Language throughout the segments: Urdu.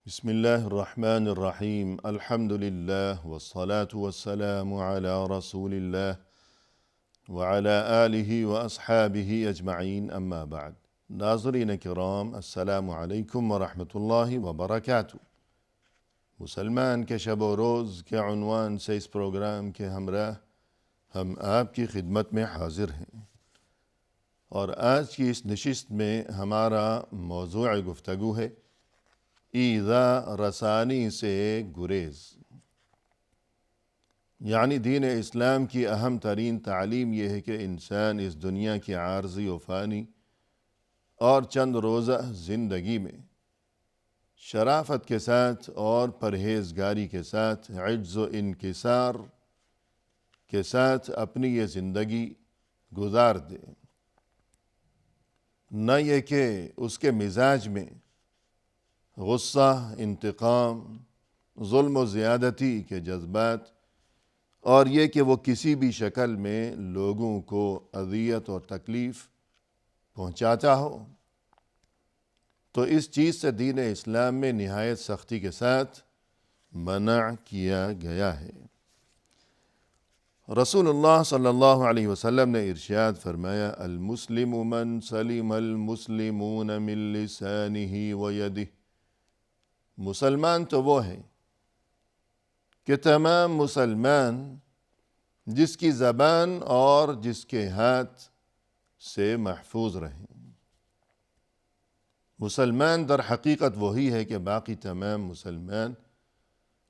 بسم الله الرحمن الرحيم الحمد لله والصلاة والسلام على رسول الله وعلى آله وأصحابه أجمعين أما بعد ناظرین کرام السلام علیکم ورحمۃ اللہ وبرکاتہ۔ مسلمان کے شب و روز کے عنوان سے اس پروگرام کے ہمراہ ہم آپ کی خدمت میں حاضر ہیں، اور آج کی اس نشست میں ہمارا موضوع گفتگو ہے ایذا رسانی سے گریز، یعنی دین اسلام کی اہم ترین تعلیم یہ ہے کہ انسان اس دنیا کی عارضی و فانی اور چند روزہ زندگی میں شرافت کے ساتھ اور پرہیزگاری کے ساتھ عجز و انکسار کے ساتھ اپنی یہ زندگی گزار دے، نہ یہ کہ اس کے مزاج میں غصہ، انتقام، ظلم و زیادتی کے جذبات اور یہ کہ وہ کسی بھی شکل میں لوگوں کو اذیت اور تکلیف پہنچاتا ہو، تو اس چیز سے دین اسلام میں نہایت سختی کے ساتھ منع کیا گیا ہے۔ رسول اللہ صلی اللہ علیہ وسلم نے ارشاد فرمایا، المسلم من سلم المسلمون من لسانہ ویدہ، مسلمان تو وہ ہے کہ تمام مسلمان جس کی زبان اور جس کے ہاتھ سے محفوظ رہیں۔ مسلمان در حقیقت وہی ہے کہ باقی تمام مسلمان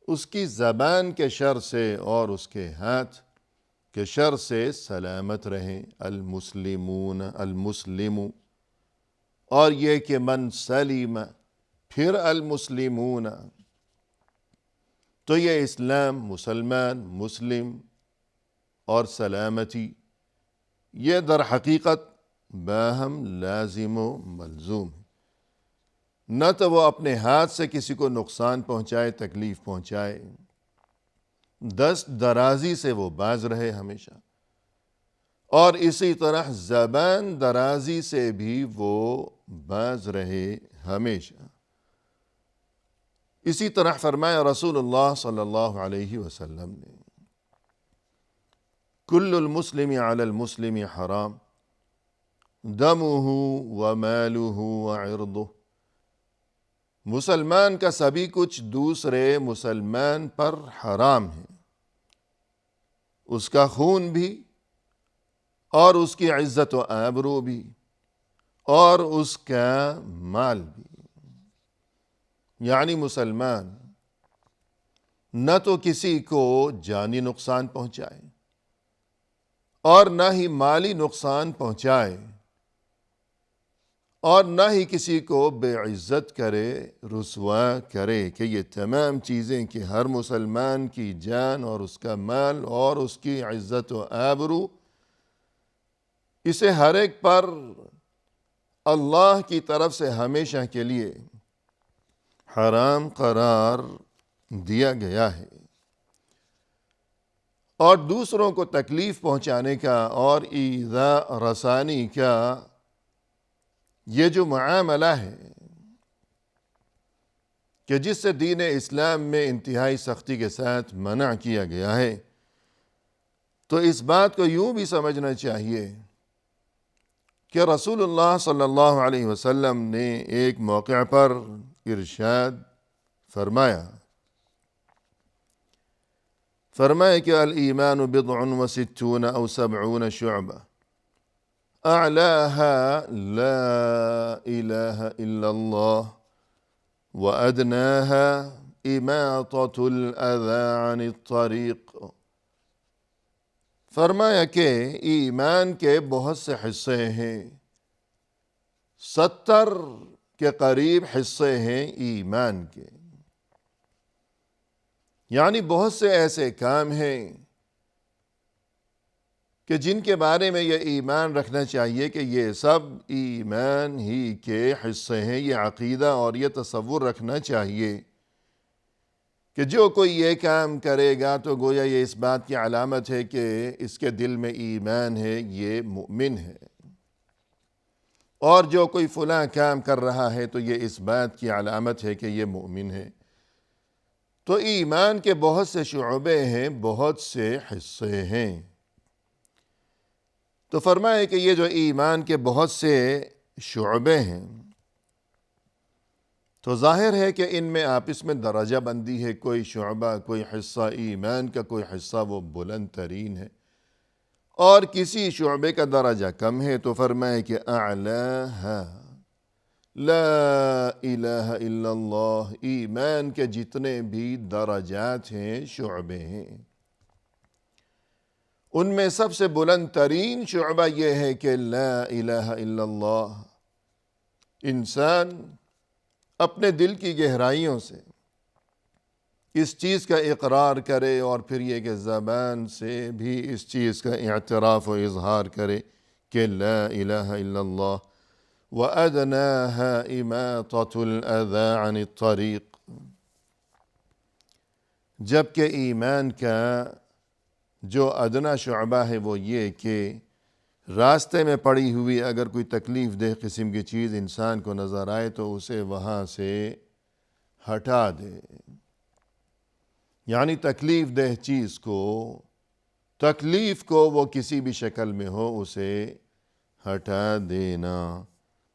اس کی زبان کے شر سے اور اس کے ہاتھ کے شر سے سلامت رہیں۔ المسلمون، المسلم، اور یہ کہ من سلم، پھر المسلمون، تو یہ اسلام، مسلمان، مسلم اور سلامتی، یہ در حقیقت باہم لازم و ملزوم ہے۔ نہ تو وہ اپنے ہاتھ سے کسی کو نقصان پہنچائے، تکلیف پہنچائے، دست درازی سے وہ باز رہے ہمیشہ، اور اسی طرح زبان درازی سے بھی وہ باز رہے ہمیشہ۔ اسی طرح فرمایا رسول اللہ صلی اللہ علیہ وسلم نے، کل المسلم علی المسلم حرام، دمہ ومالہ وعرضہ، مسلمان کا سبھی کچھ دوسرے مسلمان پر حرام ہے، اس کا خون بھی اور اس کی عزت و آبرو بھی اور اس کا مال بھی۔ یعنی مسلمان نہ تو کسی کو جانی نقصان پہنچائے اور نہ ہی مالی نقصان پہنچائے، اور نہ ہی کسی کو بے عزت کرے، رسوا کرے، کہ یہ تمام چیزیں کہ ہر مسلمان کی جان اور اس کا مال اور اس کی عزت و آبرو، اسے ہر ایک پر اللہ کی طرف سے ہمیشہ کے لیے حرام قرار دیا گیا ہے۔ اور دوسروں کو تکلیف پہنچانے کا اور ایذا رسانی کا یہ جو معاملہ ہے کہ جس سے دین اسلام میں انتہائی سختی کے ساتھ منع کیا گیا ہے، تو اس بات کو یوں بھی سمجھنا چاہیے کہ رسول اللہ صلی اللہ علیہ وسلم نے ایک موقع پر ارشاد فرمایا کہ الایمان بضع وستون او 70 شعبہ، اعلاها لا الہ الا اللہ وادناها اماطة الاذى عن الطریق۔ فرمایا کہ ایمان کے بہت سے حصے ہیں، 70 کے قریب حصے ہیں ایمان کے، یعنی بہت سے ایسے کام ہیں کہ جن کے بارے میں یہ ایمان رکھنا چاہیے کہ یہ سب ایمان ہی کے حصے ہیں۔ یہ عقیدہ اور یہ تصور رکھنا چاہیے کہ جو کوئی یہ کام کرے گا تو گویا یہ اس بات کی علامت ہے کہ اس کے دل میں ایمان ہے، یہ مومن ہے۔ اور جو کوئی فلاں کام کر رہا ہے تو یہ اس بات کی علامت ہے کہ یہ مومن ہے۔ تو ایمان کے بہت سے شعبے ہیں، بہت سے حصے ہیں۔ تو فرمائے کہ یہ جو ایمان کے بہت سے شعبے ہیں تو ظاہر ہے کہ ان میں آپس میں درجہ بندی ہے، کوئی شعبہ، کوئی حصہ ایمان کا، کوئی حصہ وہ بلند ترین ہے اور کسی شعبے کا درجہ کم ہے۔ تو فرمائے کہ اعلیہا لا الہ الا اللہ، ایمان کے جتنے بھی درجات ہیں، شعبے ہیں، ان میں سب سے بلند ترین شعبہ یہ ہے کہ لا الہ الا اللہ، انسان اپنے دل کی گہرائیوں سے اس چیز کا اقرار کرے اور پھر یہ کہ زبان سے بھی اس چیز کا اعتراف و اظہار کرے کہ لا الہ الا اللہ، وَأَدْنَاهَا إِمَاطَةُ الْأَذَى عَنِ الطَّرِيقِ، جبکہ ایمان کا جو ادنا شعبہ ہے وہ یہ کہ راستے میں پڑی ہوئی اگر کوئی تکلیف دہ قسم کی چیز انسان کو نظر آئے تو اسے وہاں سے ہٹا دے، یعنی تکلیف دہ چیز کو، تکلیف کو وہ کسی بھی شکل میں ہو، اسے ہٹا دینا۔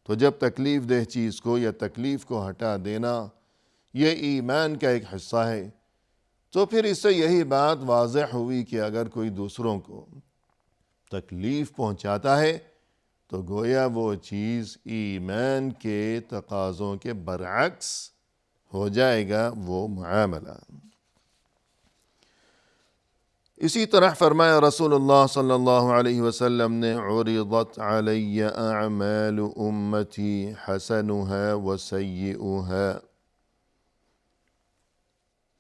تو جب تکلیف دہ چیز کو یا تکلیف کو ہٹا دینا یہ ایمان کا ایک حصہ ہے، تو پھر اس سے یہی بات واضح ہوئی کہ اگر کوئی دوسروں کو تکلیف پہنچاتا ہے تو گویا وہ چیز ایمان کے تقاضوں کے برعکس ہو جائے گا وہ معاملہ۔ اسی طرح فرمایا رسول اللہ صلی اللہ علیہ وسلم نے، عرضت علی اعمال امتی حسنها وسیئها،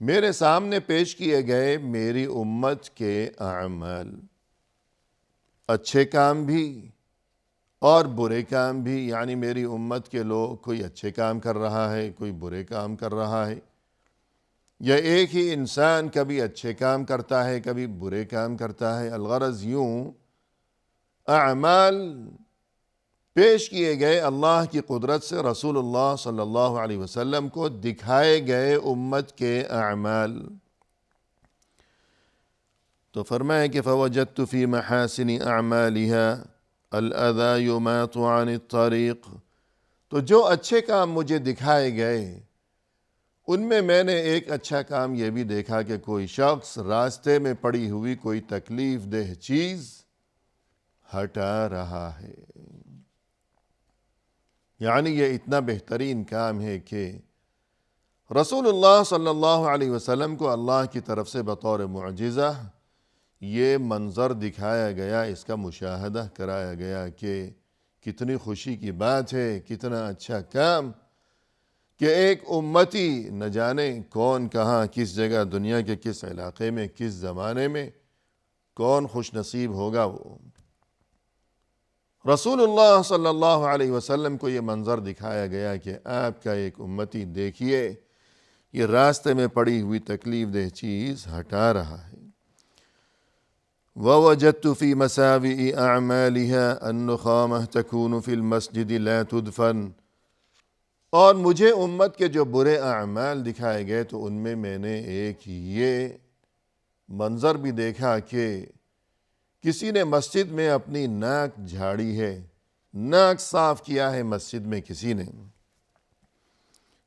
میرے سامنے پیش کیے گئے میری امت کے اعمال، اچھے کام بھی اور برے کام بھی، یعنی میری امت کے لوگ کوئی اچھے کام کر رہا ہے، کوئی برے کام کر رہا ہے، یا ایک ہی انسان کبھی اچھے کام کرتا ہے کبھی برے کام کرتا ہے۔ الغرض یوں اعمال پیش کیے گئے اللہ کی قدرت سے رسول اللہ صلی اللہ علیہ وسلم کو دکھائے گئے امت کے اعمال۔ تو فرمائے کہ فوجدت فی محاسن اعمالها الاذى يماط عن الطریق، تو جو اچھے کام مجھے دکھائے گئے ان میں نے ایک اچھا کام یہ بھی دیکھا کہ کوئی شخص راستے میں پڑی ہوئی کوئی تکلیف دہ چیز ہٹا رہا ہے، یعنی یہ اتنا بہترین کام ہے کہ رسول اللہ صلی اللہ علیہ وسلم کو اللہ کی طرف سے بطور معجزہ یہ منظر دکھایا گیا، اس کا مشاہدہ کرایا گیا کہ کتنی خوشی کی بات ہے، کتنا اچھا کام کہ ایک امتی نہ جانے کون کہاں کس جگہ دنیا کے کس علاقے میں کس زمانے میں کون خوش نصیب ہوگا، وہ رسول اللہ صلی اللہ علیہ وسلم کو یہ منظر دکھایا گیا کہ آپ کا ایک امتی دیکھیے یہ راستے میں پڑی ہوئی تکلیف دہ چیز ہٹا رہا ہے۔ وَوَجَدْتُ فِي مَسَاوِئِ أَعْمَالِهَا النُّخَامَةَ تَكُونُ فِي الْمَسْجِدِ لَا تُدْفَنُ، اور مجھے امت کے جو برے اعمال دکھائے گئے تو ان میں نے ایک یہ منظر بھی دیکھا کہ کسی نے مسجد میں اپنی ناک جھاڑی ہے، ناک صاف کیا ہے مسجد میں کسی نے،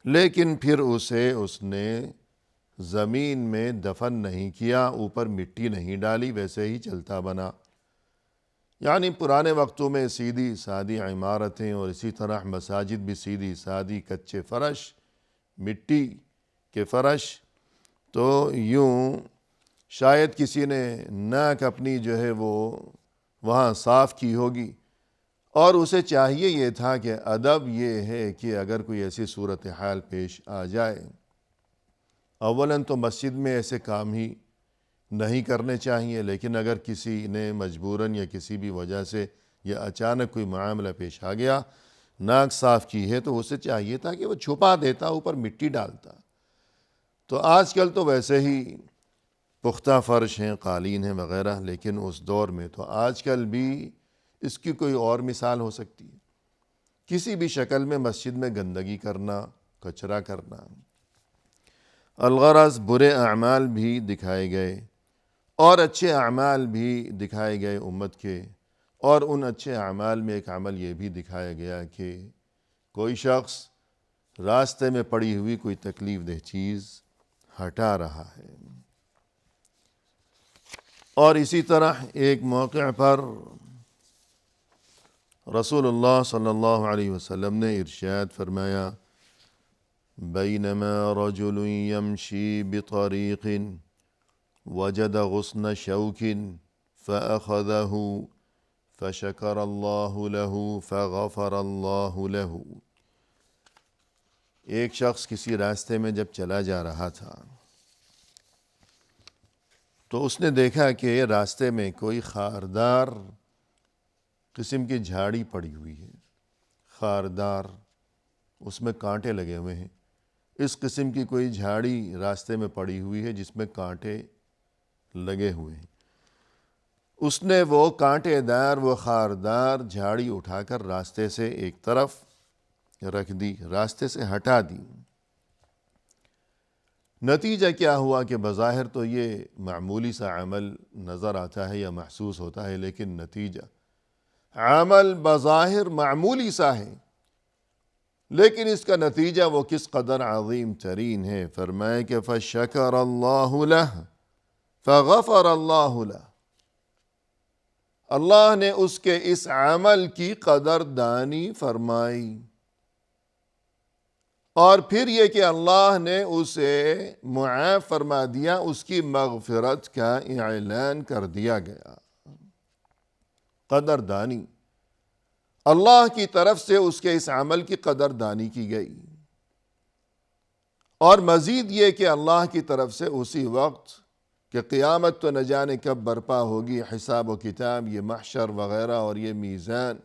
لیکن پھر اسے اس نے زمین میں دفن نہیں کیا، اوپر مٹی نہیں ڈالی، ویسے ہی چلتا بنا۔ یعنی پرانے وقتوں میں سیدھی سادی عمارتیں اور اسی طرح مساجد بھی سیدھی سادی کچے فرش، مٹی کے فرش، تو یوں شاید کسی نے ناک اپنی جو ہے وہ وہاں صاف کی ہوگی، اور اسے چاہیے یہ تھا کہ ادب یہ ہے کہ اگر کوئی ایسی صورتحال پیش آ جائے، اولاً تو مسجد میں ایسے کام ہی نہیں کرنے چاہیے، لیکن اگر کسی نے مجبوراً یا کسی بھی وجہ سے یا اچانک کوئی معاملہ پیش آ گیا، ناک صاف کی ہے تو اسے چاہیے تھا کہ وہ چھپا دیتا، اوپر مٹی ڈالتا۔ تو آج کل تو ویسے ہی پختہ فرش ہیں، قالین ہیں وغیرہ، لیکن اس دور میں تو آج کل بھی اس کی کوئی اور مثال ہو سکتی ہے۔ کسی بھی شکل میں مسجد میں گندگی کرنا، کچرا کرنا۔ الغرض برے اعمال بھی دکھائے گئے اور اچھے اعمال بھی دکھائے گئے امت کے، اور ان اچھے اعمال میں ایک عمل یہ بھی دکھایا گیا کہ کوئی شخص راستے میں پڑی ہوئی کوئی تکلیف دہ چیز ہٹا رہا ہے۔ اور اسی طرح ایک موقع پر رسول اللہ صلی اللہ علیہ وسلم نے ارشاد فرمایا، بینما رجل یمشی بطریق وجد غصن شوک فأخذه فشکر اللہ له فغفر اللہ له۔ ایک شخص کسی راستے میں جب چلا جا رہا تھا تو اس نے دیکھا کہ راستے میں کوئی خاردار قسم کی جھاڑی پڑی ہوئی ہے، خاردار، اس میں کانٹے لگے ہوئے ہیں۔ اس قسم کی کوئی جھاڑی راستے میں پڑی ہوئی ہے جس میں کانٹے لگے ہوئے ہیں۔ اس نے وہ کانٹے دار، وہ خاردار جھاڑی اٹھا کر راستے سے ایک طرف رکھ دی، راستے سے ہٹا دی۔ نتیجہ کیا ہوا کہ بظاہر تو یہ معمولی سا عمل نظر آتا ہے یا محسوس ہوتا ہے، لیکن نتیجہ عمل بظاہر معمولی سا ہے، لیکن اس کا نتیجہ وہ کس قدر عظیم ترین ہے۔ فرمائے کہ فشکر اللہ لہ فغفر اللہ لہ، اللہ نے اس کے اس عمل کی قدر دانی فرمائی، اور پھر یہ کہ اللہ نے اسے معاف فرما دیا، اس کی مغفرت کا اعلان کر دیا گیا۔ قدر دانی، اللہ کی طرف سے اس کے اس عمل کی قدر دانی کی گئی، اور مزید یہ کہ اللہ کی طرف سے اسی وقت کہ قیامت تو نہ جانے کب برپا ہوگی، حساب و کتاب، یہ محشر وغیرہ اور یہ میزان،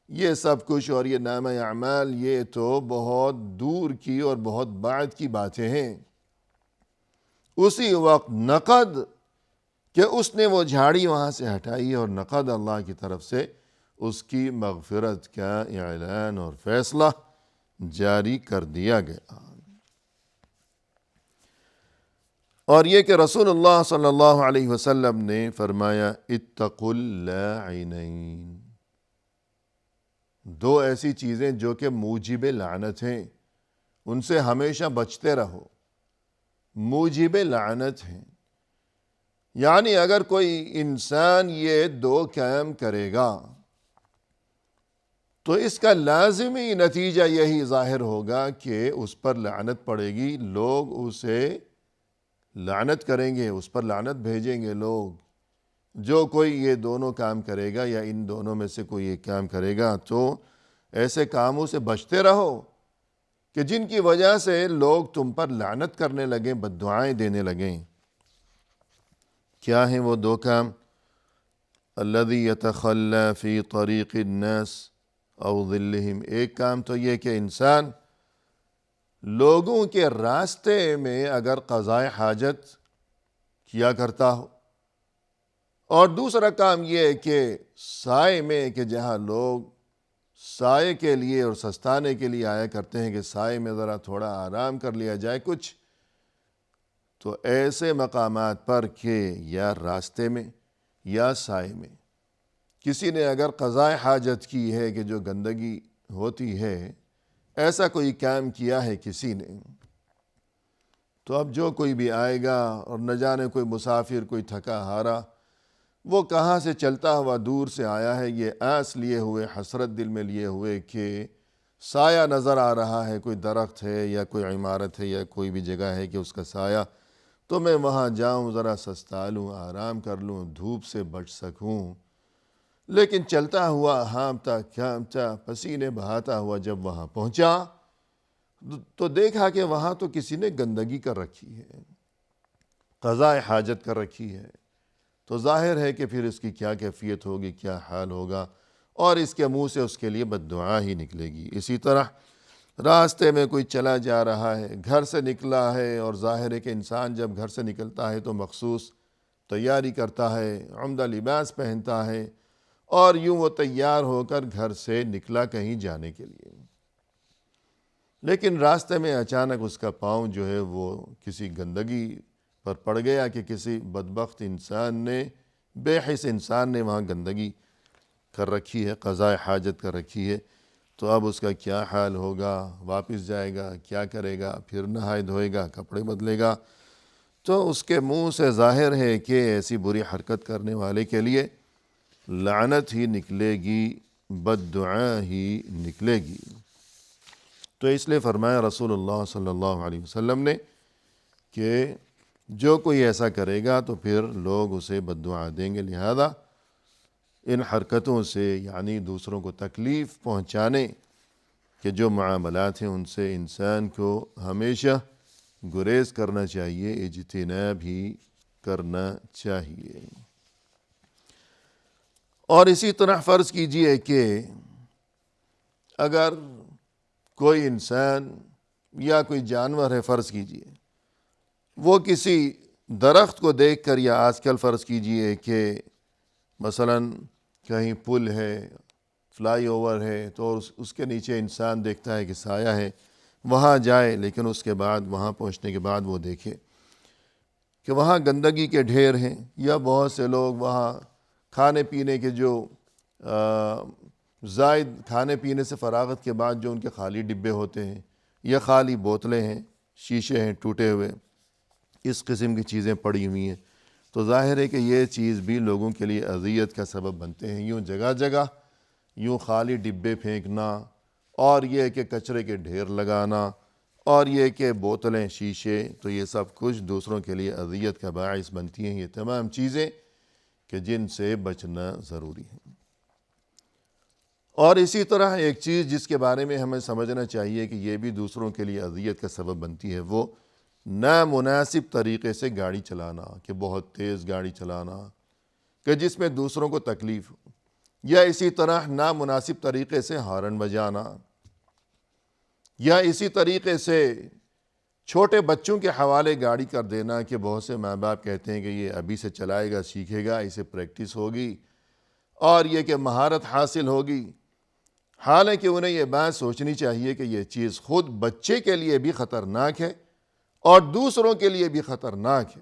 یہ سب کچھ، اور یہ نامہ اعمال، یہ تو بہت دور کی اور بہت بعد کی باتیں ہیں۔ اسی وقت نقد کہ اس نے وہ جھاڑی وہاں سے ہٹائی، اور نقد اللہ کی طرف سے اس کی مغفرت کا اعلان اور فیصلہ جاری کر دیا گیا۔ اور یہ کہ رسول اللہ صلی اللہ علیہ وسلم نے فرمایا، اتقوا اللاعنین، دو ایسی چیزیں جو کہ موجب لعنت ہیں، ان سے ہمیشہ بچتے رہو، موجب لعنت ہیں۔ یعنی اگر کوئی انسان یہ دو کام کرے گا تو اس کا لازمی نتیجہ یہی ظاہر ہوگا کہ اس پر لعنت پڑے گی، لوگ اسے لعنت کریں گے، اس پر لعنت بھیجیں گے لوگ۔ جو کوئی یہ دونوں کام کرے گا یا ان دونوں میں سے کوئی ایک کام کرے گا تو ایسے کاموں سے بچتے رہو کہ جن کی وجہ سے لوگ تم پر لعنت کرنے لگیں، بددعائیں دینے لگیں۔ کیا ہیں وہ دو کام؟ الذی یتخلی فی طریق الناس او ظلہم، ایک کام تو یہ کہ انسان لوگوں کے راستے میں اگر قضائے حاجت کیا کرتا ہو، اور دوسرا کام یہ کہ سائے میں، کہ جہاں لوگ سائے کے لیے اور سستانے کے لیے آیا کرتے ہیں کہ سائے میں ذرا تھوڑا آرام کر لیا جائے کچھ، تو ایسے مقامات پر کہ یا راستے میں یا سائے میں کسی نے اگر قضائے حاجت کی ہے کہ جو گندگی ہوتی ہے، ایسا کوئی کام کیا ہے کسی نے، تو اب جو کوئی بھی آئے گا اور نہ جانے کوئی مسافر، کوئی تھکا ہارا، وہ کہاں سے چلتا ہوا دور سے آیا ہے، یہ آس لیے ہوئے، حسرت دل میں لیے ہوئے کہ سایہ نظر آ رہا ہے، کوئی درخت ہے یا کوئی عمارت ہے یا کوئی بھی جگہ ہے کہ اس کا سایہ، تو میں وہاں جاؤں، ذرا سستا لوں، آرام کر لوں، دھوپ سے بچ سکوں۔ لیکن چلتا ہوا، ہانپتا کھانپتا، پسینے بہاتا ہوا جب وہاں پہنچا تو دیکھا کہ وہاں تو کسی نے گندگی کر رکھی ہے، قضائے حاجت کر رکھی ہے، تو ظاہر ہے کہ پھر اس کی کیا کیفیت ہوگی، کیا حال ہوگا، اور اس کے منہ سے اس کے لیے بددعا ہی نکلے گی۔ اسی طرح راستے میں کوئی چلا جا رہا ہے، گھر سے نکلا ہے، اور ظاہر ہے کہ انسان جب گھر سے نکلتا ہے تو مخصوص تیاری کرتا ہے، عمدہ لباس پہنتا ہے، اور یوں وہ تیار ہو کر گھر سے نکلا کہیں جانے کے لیے، لیکن راستے میں اچانک اس کا پاؤں جو ہے وہ کسی گندگی پر پڑ گیا کہ کسی بدبخت انسان نے، بے حس انسان نے وہاں گندگی کر رکھی ہے، قضاء حاجت کر رکھی ہے۔ تو اب اس کا کیا حال ہوگا؟ واپس جائے گا؟ کیا کرے گا؟ پھر نہائے دھوئے گا؟ کپڑے بدلے گا؟ تو اس کے منہ سے ظاہر ہے کہ ایسی بری حرکت کرنے والے کے لیے لعنت ہی نکلے گی، بد دعا ہی نکلے گی۔ تو اس لیے فرمایا رسول اللہ صلی اللہ علیہ وسلم نے کہ جو کوئی ایسا کرے گا تو پھر لوگ اسے بد دعا دیں گے، لہذا ان حرکتوں سے، یعنی دوسروں کو تکلیف پہنچانے کے جو معاملات ہیں ان سے انسان کو ہمیشہ گریز کرنا چاہیے، اجتناب ہی کرنا چاہیے۔ اور اسی طرح فرض کیجئے کہ اگر کوئی انسان یا کوئی جانور ہے، فرض کیجئے وہ کسی درخت کو دیکھ کر، یا آج کل فرض کیجئے کہ مثلاً کہیں پل ہے، فلائی اوور ہے، تو اس کے نیچے انسان دیکھتا ہے کہ سایہ ہے، وہاں جائے، لیکن اس کے بعد وہاں پہنچنے کے بعد وہ دیکھے کہ وہاں گندگی کے ڈھیر ہیں، یا بہت سے لوگ وہاں کھانے پینے کے جو زائد کھانے پینے سے فراغت کے بعد جو ان کے خالی ڈبے ہوتے ہیں، یا خالی بوتلیں ہیں، شیشے ہیں ٹوٹے ہوئے، اس قسم کی چیزیں پڑی ہوئی ہیں، تو ظاہر ہے کہ یہ چیز بھی لوگوں کے لیے اذیت کا سبب بنتے ہیں۔ یوں جگہ جگہ یوں خالی ڈبے پھینکنا، اور یہ کہ کچرے کے ڈھیر لگانا، اور یہ کہ بوتلیں، شیشے، تو یہ سب کچھ دوسروں کے لیے اذیت کا باعث بنتی ہیں۔ یہ تمام چیزیں کہ جن سے بچنا ضروری ہے۔ اور اسی طرح ایک چیز جس کے بارے میں ہمیں سمجھنا چاہیے کہ یہ بھی دوسروں کے لیے اذیت کا سبب بنتی ہے، وہ نامناسب طریقے سے گاڑی چلانا، کہ بہت تیز گاڑی چلانا کہ جس میں دوسروں کو تکلیف ہو، یا اسی طرح نامناسب طریقے سے ہارن بجانا، یا اسی طریقے سے چھوٹے بچوں کے حوالے گاڑی کر دینا کہ بہت سے ماں باپ کہتے ہیں کہ یہ ابھی سے چلائے گا، سیکھے گا، اسے پریکٹس ہوگی اور یہ کہ مہارت حاصل ہوگی، حالانکہ انہیں یہ بات سوچنی چاہیے کہ یہ چیز خود بچے کے لیے بھی خطرناک ہے اور دوسروں کے لیے بھی خطرناک ہے،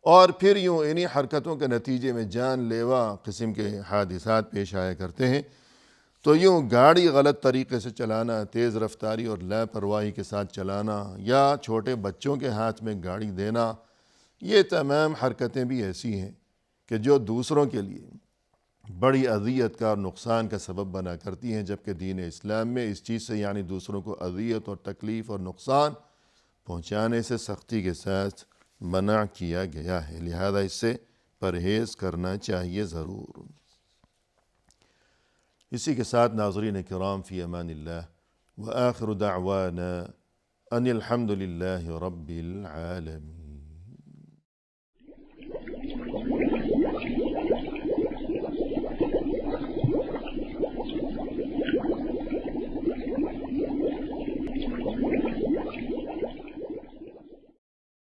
اور پھر یوں انہی حرکتوں کے نتیجے میں جان لیوا قسم کے حادثات پیش آیا کرتے ہیں۔ تو یوں گاڑی غلط طریقے سے چلانا، تیز رفتاری اور لاپرواہی کے ساتھ چلانا، یا چھوٹے بچوں کے ہاتھ میں گاڑی دینا، یہ تمام حرکتیں بھی ایسی ہیں کہ جو دوسروں کے لیے بڑی اذیت کا اور نقصان کا سبب بنا کرتی ہیں، جبکہ دین اسلام میں اس چیز سے، یعنی دوسروں کو اذیت اور تکلیف اور نقصان پہنچانے سے سختی کے ساتھ منع کیا گیا ہے، لہذا اس سے پرہیز کرنا چاہیے ضرور۔ اسی کے ساتھ ناظرین کرام، فی امان اللہ، وآخر دعوانا ان الحمد للہ رب العالمین۔